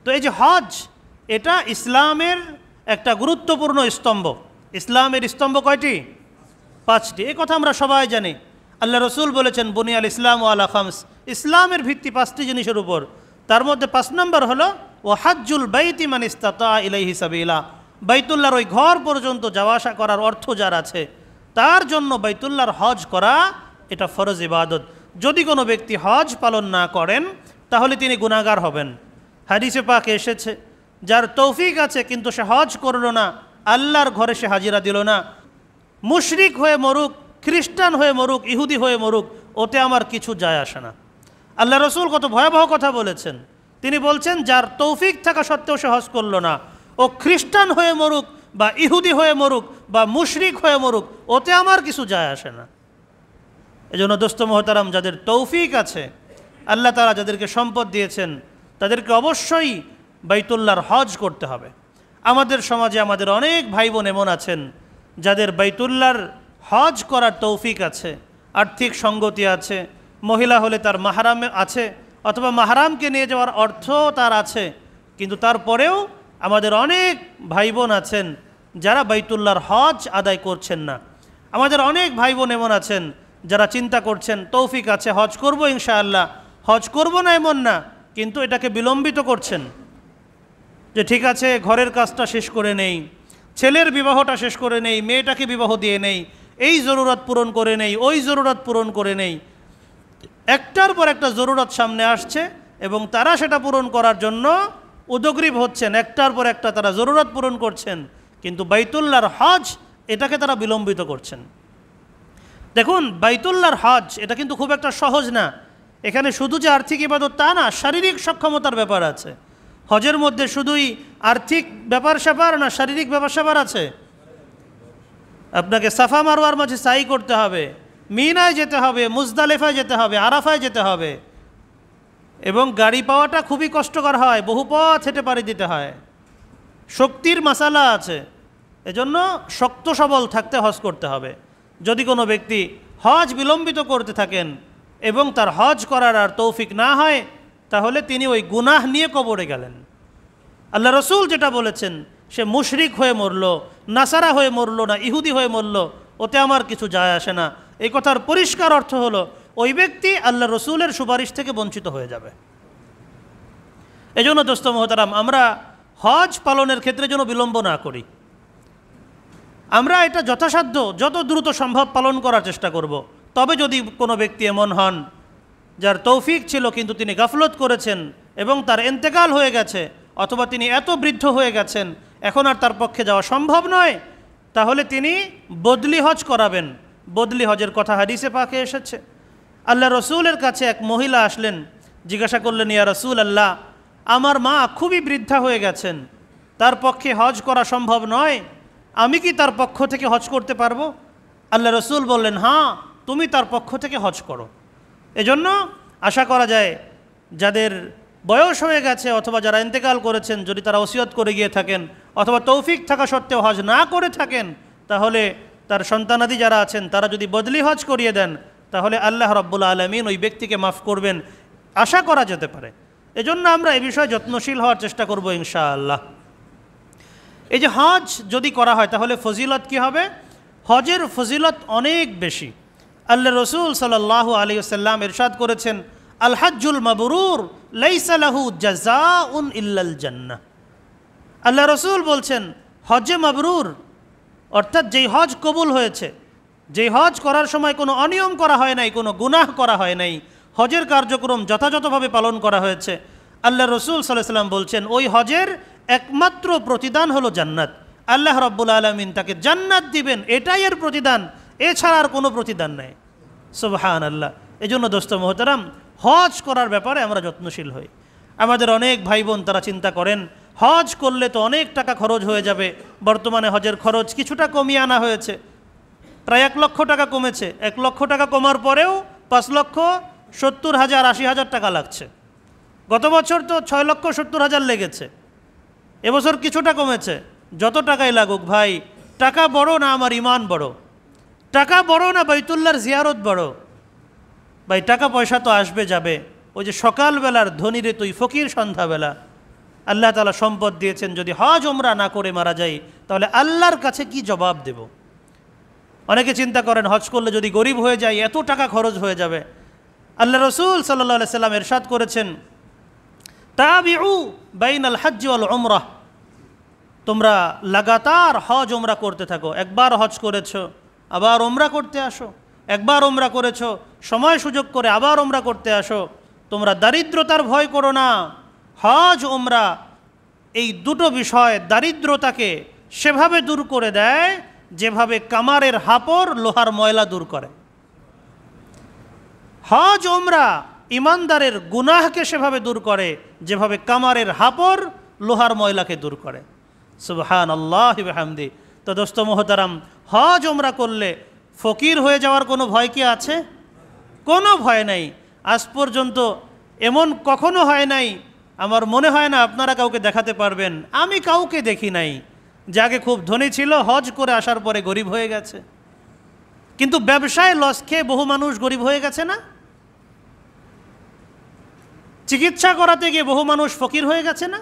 তো এই যে হজ, এটা ইসলামের একটা গুরুত্বপূর্ণ স্তম্ভ। ইসলামের স্তম্ভ কয়টি? 5টি। এই কথা আমরা সবাই জানি। আল্লাহ রসুল বলেছেন বুনিয়াল ইসলাম আলা খামস, ইসলামের ভিত্তি 5টি জিনিসের উপর। তার মধ্যে 5 নম্বর হলো ও হাজ্জুল বাইতি মান ইস্তাতা ইলাইহি সাবিলা, বাইতুল্লাহর ওই ঘর পর্যন্ত যাওয়া আসা করার অর্থ যার আছে তার জন্য বাইতুল্লাহর হজ করা এটা ফরজ ইবাদত। যদি কোনো ব্যক্তি হজ পালন না করেন তাহলে তিনি গুনাহগার হবেন। হাদিসে পাকে এসেছে, যার তৌফিক আছে কিন্তু সে হজ করল না, আল্লাহর ঘরে সে হাজিরা দিল না, মুশরিক হয়ে মরুক, খ্রিস্টান হয়ে মরুক, ইহুদি হয়ে মরুক, ওতে আমার কিছু যায় আসে না। আল্লাহ রসুল কত ভয়াবহ কথা বলেছেন। তিনি বলছেন যার তৌফিক থাকা সত্ত্বেও সে হজ করল না, ও খ্রিস্টান হয়ে মরুক বা ইহুদি হয়ে মরুক বা মুশরিক হয়ে মরুক, ওতে আমার কিছু যায় আসে না। এজন্য দোস্ত মোহতারাম, যাদের তৌফিক আছে, আল্লাহ তাআলা যাদেরকে সম্পদ দিয়েছেন, তাদেরকে অবশ্যই বাইতুল্লাহর হজ করতে হবে। আমাদের সমাজে আমাদের অনেক ভাই বোন এমন আছেন যাদের বাইতুল্লাহর হজ করার তৌফিক আছে, আর্থিক সঙ্গতি আছে, মহিলা হলে তার মাহরাম আছে অথবা মাহরামকে নিয়ে যাওয়ার অর্থ তার আছে, কিন্তু তারপরেও আমাদের অনেক ভাই বোন আছেন যারা বাইতুল্লাহর হজ আদায় করছেন না। আমাদের অনেক ভাই বোন এমন আছেন যারা চিন্তা করছেন তৌফিক আছে, হজ করব ইনশাআল্লাহ, হজ করব না এমন না, কিন্তু এটাকে বিলম্বিত করছেন যে ঠিক আছে ঘরের কাজটা শেষ করে নেই, ছেলের বিবাহটা শেষ করে নেই, মেয়েটাকে বিবাহ দিয়ে নেই, এই জরুরত পূরণ করে নেই, ওই জরুরত পূরণ করে নেই। একটার পর একটা জরুরত সামনে আসছে এবং তারা সেটা পূরণ করার জন্য উদগ্রীব হচ্ছেন, একটার পর একটা তারা জরুরত পূরণ করছেন, কিন্তু বাইতুল্লাহর হজ এটাকে তারা বিলম্বিত করছেন। দেখুন, বাইতুল্লাহর হজ এটা কিন্তু খুব একটা সহজ না। এখানে শুধু যে আর্থিক ইবাদত তা না, শারীরিক সক্ষমতার ব্যাপার আছে। হজের মধ্যে শুধুই আর্থিক ব্যাপার স্যাপার না, শারীরিক ব্যাপার স্যাপার আছে। আপনাকে সাফা মারওয়ার মাঝে সাই করতে হবে, মিনায় যেতে হবে, মুজদালিফায় যেতে হবে, আরাফায় যেতে হবে, এবং গাড়ি পাওয়াটা খুবই কষ্টকর হয়, বহু পথ হেঁটে পাড়ি দিতে হয়, শক্তির মাসালা আছে। এজন্য শক্ত সবল থাকতে হজ করতে হবে। যদি কোনো ব্যক্তি হজ বিলম্বিত করতে থাকেন এবং তার হজ করার আর তৌফিক না হয়, তাহলে তিনি ওই গুনাহ নিয়ে কবরে গেলেন। আল্লাহ রসুল যেটা বলেছেন, সে মুশরিক হয়ে মরল, নাসারা হয়ে মরল না, ইহুদি হয়ে মরল, ওতে আমার কিছু যায় আসে না। এই কথার পরিষ্কার অর্থ হলো ওই ব্যক্তি আল্লাহ রসুলের সুপারিশ থেকে বঞ্চিত হয়ে যাবে। এজন্য দোস্ত মোহতারাম, আমরা হজ পালনের ক্ষেত্রে যেন বিলম্ব না করি। আমরা এটা যথাসাধ্য যত দ্রুত সম্ভব পালন করার চেষ্টা করব। তবে যদি কোনো ব্যক্তি এমন হন যার তৌফিক ছিল কিন্তু তিনি গাফলত করেছেন এবং তার ইন্তেকাল হয়ে গেছে, অথবা তিনি এত বৃদ্ধ হয়ে গেছেন এখন আর তার পক্ষে যাওয়া সম্ভব নয়, তাহলে তিনি বদলি হজ করাবেন। বদলি হজের কথা হাদিসে পাকে এসেছে। আল্লাহ রসুলের কাছে এক মহিলা আসলেন, জিজ্ঞাসা করলেন, ইয়া রাসূল আল্লাহ, আমার মা খুবই বৃদ্ধা হয়ে গেছেন, তার পক্ষে হজ করা সম্ভব নয়, আমি কি তার পক্ষ থেকে হজ করতে পারবো? আল্লাহ রসুল বললেন, হ্যাঁ, তুমি তার পক্ষ থেকে হজ করো। এজন্য আশা করা যায় যাদের বয়স হয়ে গেছে অথবা যারা ইন্তেকাল করেছেন, যদি তারা ওসিয়ত করে গিয়ে থাকেন অথবা তৌফিক থাকা সত্ত্বেও হজ না করে থাকেন, তাহলে তার সন্তানাদি যারা আছেন তারা যদি বদলি হজ করিয়ে দেন, তাহলে আল্লাহ রাব্বুল আলামিন ওই ব্যক্তিকে মাফ করবেন, আশা করা যেতে পারে। এজন্য আমরা এই বিষয়ে যত্নশীল হওয়ার চেষ্টা করব ইনশাআল্লাহ। এই যে হজ যদি করা হয় তাহলে ফজিলত কি হবে? হজের ফজিলত অনেক বেশি। আল্লাহ রসুল সাল্লাল্লাহু আলাইহি ওয়াসাল্লাম ইরশাদ করেছেন, আল হাজ্জুল মাবরুর লাইসা লাহু জাযাউন ইল্লাল জান্নাহ। আল্লাহ রসুল বলছেন, হজে মাবরুর অর্থাৎ যেই হজ কবুল হয়েছে, যেই হজ করার সময় কোনো অনিয়ম করা হয় নাই, কোনো গুনাহ করা হয় নাই, হজের কার্যক্রম যথাযথভাবে পালন করা হয়েছে, আল্লাহ রসুল সাল্লাল্লাহু আলাইহি ওয়াসাল্লাম বলছেন ওই হজের একমাত্র প্রতিদান হলো জান্নাত। আল্লাহ রাব্বুল আলামিন তাকে জান্নাত দিবেন, এটাই এর প্রতিদান, এছাড়া আর কোনো প্রতিদান নেই। সুবহানাল্লাহ। এজন্য দোস্ত মোহতারাম, হজ করার ব্যাপারে আমরা যত্নশীল হই। আমাদের অনেক ভাই বোন তারা চিন্তা করেন হজ করলে তো অনেক টাকা খরচ হয়ে যাবে। বর্তমানে হজের খরচ কিছুটা কমিয়ে আনা হয়েছে, প্রায় 1 লক্ষ টাকা কমেছে। 1 লক্ষ টাকা কমার পরেও 5,70,000-80,000 টাকা লাগছে। গত বছর তো 6,70,000 লেগেছে, এবছর কিছুটা কমেছে। যত টাকাই লাগুক ভাই, টাকা বড় না আমার ইমান বড়? টাকা বড় না বাইতুল্লাহর জিয়ারত বড়? ভাই টাকা পয়সা তো আসবে যাবে, ওই যে সকালবেলার ধনী রে তুই ফকির সন্ধ্যাবেলা, আল্লাহ তাআলা সম্পদ দিয়েছেন, যদি হজ ওমরা না করে মারা যাই তাহলে আল্লাহর কাছে কি জবাব দেব? অনেকে চিন্তা করেন হজ করলে যদি গরিব হয়ে যায় এত টাকা খরচ হয়ে যাবে। আল্লাহ রসুল সাল্লাল্লাহু আলাইহি সাল্লাম ইরশাদ করেছেন, তাবিউ বাইনাল হজ্জ ওয়াল উমরাহ, তোমরা লাগাতার হজ ওমরা করতে থাকো। একবার হজ করেছো আবার ওমরা করতে আসো, একবার ওমরা করেছো সময় সুযোগ করে আবার ওমরা করতে আসো। তোমরা দারিদ্রতার ভয় করো না। হজ ওমরা এই দুটো বিষয় দারিদ্রতাকে সেভাবে দূর করে দেয় যেভাবে কামারের হাপড় লোহার ময়লা দূর করে। হজ ওমরা ইমানদারের গুনাহকে সেভাবে দূর করে যেভাবে কামারের হাপড় লোহার ময়লাকে দূর করে। সুবহানাল্লাহি ওয়া বিহামদি। তো দোস্ত মোহতারাম, হজ ওমরা করলে ফকির হয়ে যাওয়ার কোনো ভয় কি আছে? কোনো ভয় নাই। আজ পর্যন্ত এমন কখনো হয় নাই, আমার মনে হয় না আপনারা কাউকে দেখাতে পারবেন, আমি কাউকে দেখি নাই যে আগে খুব ধনী ছিল হজ করে আসার পরে গরিব হয়ে গেছে। কিন্তু ব্যবসায় লস খেয়ে বহু মানুষ গরিব হয়ে গেছে না? চিকিৎসা করাতে গিয়ে বহু মানুষ ফকির হয়ে গেছে না?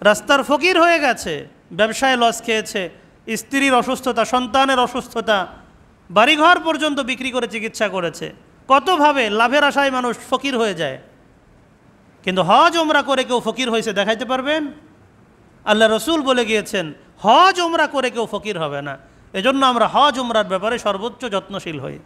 রাস্তার ফকির হয়ে গেছে, ব্যবসায় লস খেয়েছে, স্ত্রীর অসুস্থতা, সন্তানের অসুস্থতা, বাড়িঘর পর্যন্ত বিক্রি করে চিকিৎসা করেছে। কতভাবে লাভের আশায় মানুষ ফকির হয়ে যায়। কিন্তু হজ ওমরা করে কেউ ফকির হয়েছে দেখাইতে পারবেন? আল্লাহ রসুল বলে গিয়েছেন হজ ওমরা করে কেউ ফকির হবে না। এজন্য আমরা হজ ওমরার ব্যাপারে সর্বোচ্চ যত্নশীল হই।